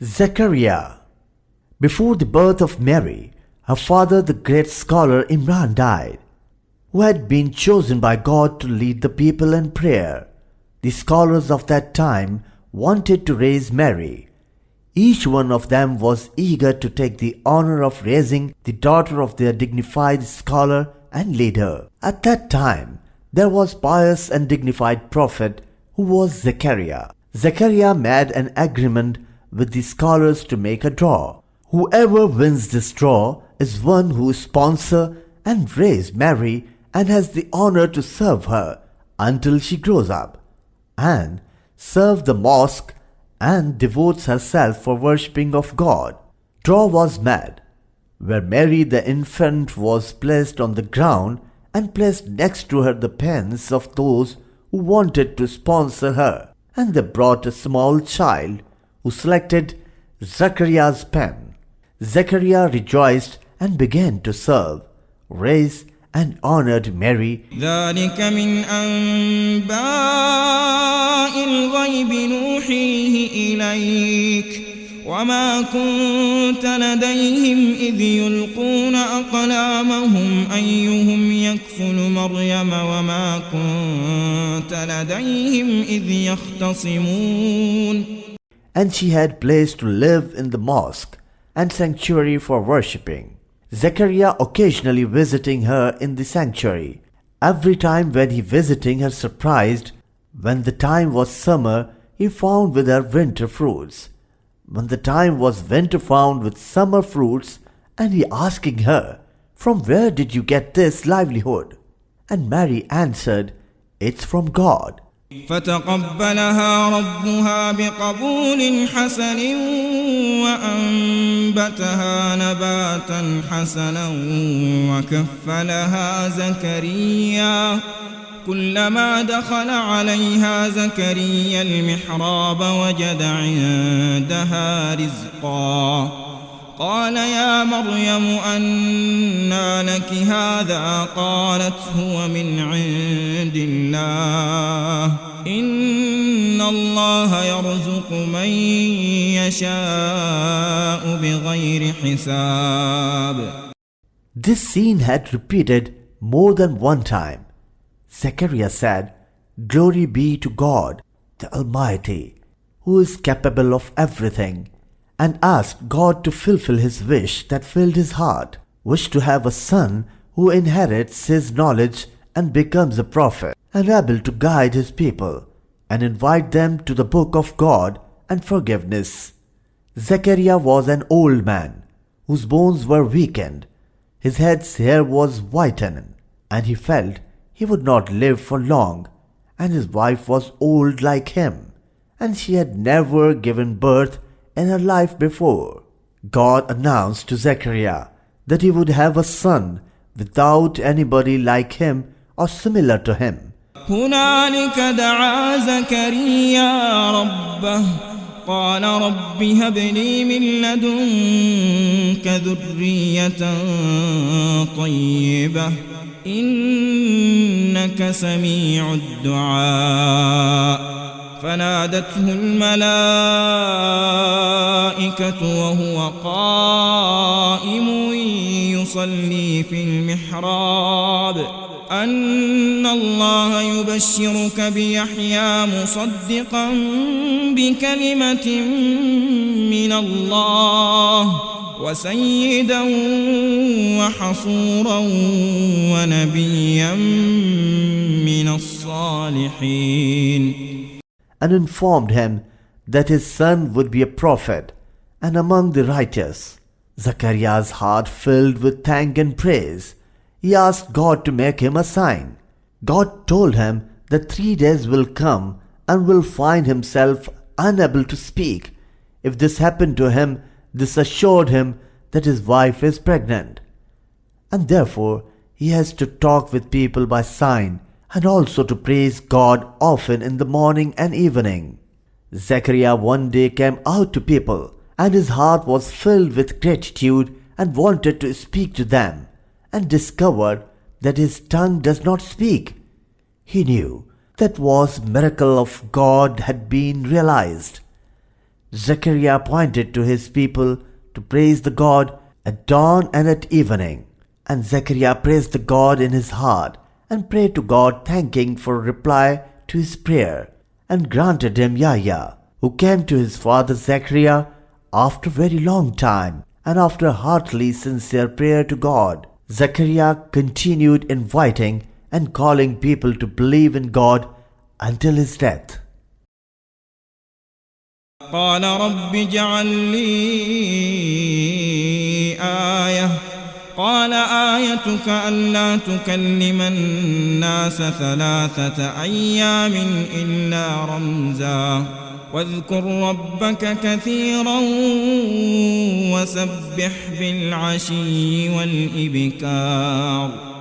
Zakariya. Before the birth of Mary, her father, the great scholar Imran, died, who had been chosen by God to lead the people in prayer. The scholars of that time wanted to raise Mary. Each one of them was eager to take the honor of raising the daughter of their dignified scholar and leader. At that time, there was pious and dignified prophet who was Zakariya. Zakariya made an agreement with the scholars to make a draw. Whoever wins this draw is one who sponsor and raise Mary and has the honor to serve her until she grows up, and serve the mosque and devotes herself for worshipping of God. Draw was made, where Mary the infant was placed on the ground and placed next to her the pens of those who wanted to sponsor her, and they brought a small child who selected Zakariya's pen. Zakariya rejoiced and began to serve, raise and honored Mary. ذلك من أنباء الغيب نوحيه إليك وما كنت لديهم إذ يلقون أقلامهم أيهم يكفل مريم وما كنت لديهم إذ يختصمون. And she had place to live in the mosque and sanctuary for worshipping. Zakariya occasionally visiting her in the sanctuary. Every time when he visiting her surprised, when the time was summer, he found with her winter fruits. When the time was winter, found with summer fruits, and he asking her, "From where did you get this livelihood?" And Mary answered, "It's from God." فتقبلها ربها بقبول حسن وأنبتها نباتا حسنا وكفلها زكريا كلما دخل عليها زكريا المحراب وجد عندها رزقا قال يا مريم أنى لك هذا قالت هو من عند الله إن الله يرزق من يشاء بغير حساب. This scene had repeated more than one time. Zakariya said, "Glory be to God, the Almighty, who is capable of everything," and asked God to fulfill his wish that filled his heart, wished to have a son who inherits his knowledge and becomes a prophet and able to guide his people and invite them to the book of God and forgiveness. Zakariya was an old man whose bones were weakened. His head's hair was whitened, and he felt he would not live for long, and his wife was old like him, and she had never given birth in her life before. God announced to Zakariya that he would have a son without anybody like him or similar to him. هنالك دعا زكريا ربه قال رب هب لي من لدنك ذرية طيبة إنك سميع الدعاء فنادته الملائكة وهو قائم يصلي في المحراب أن الله يبشرك بيحيى مصدقا بكلمة من الله وسيدا وحصورا ونبيا من الصالحين. And informed him that his son would be a prophet and among the righteous. Zakariya's heart filled with thank and praise. He asked God to make him a sign. God told him that 3 days will come and will find himself unable to speak. If this happened to him, this assured him that his wife is pregnant, and therefore he has to talk with people by sign and also to praise God often in the morning and evening. Zakariya one day came out to people, and his heart was filled with gratitude and wanted to speak to them, and discovered that his tongue does not speak. He knew that was miracle of God had been realized. Zakariya appointed to his people to praise the God at dawn and at evening. And Zakariya praised the God in his heart and prayed to God, thanking for a reply to his prayer, and granted him Yahya, who came to his father Zakariya after a very long time, and after a heartily sincere prayer to God. Zakariya continued inviting and calling people to believe in God until his death. قال رب اجعل لي آية قال آيتك ألا تكلم الناس 3 أيام إلا رمزا واذكر ربك كثيرا وسبح بالعشي والإبكار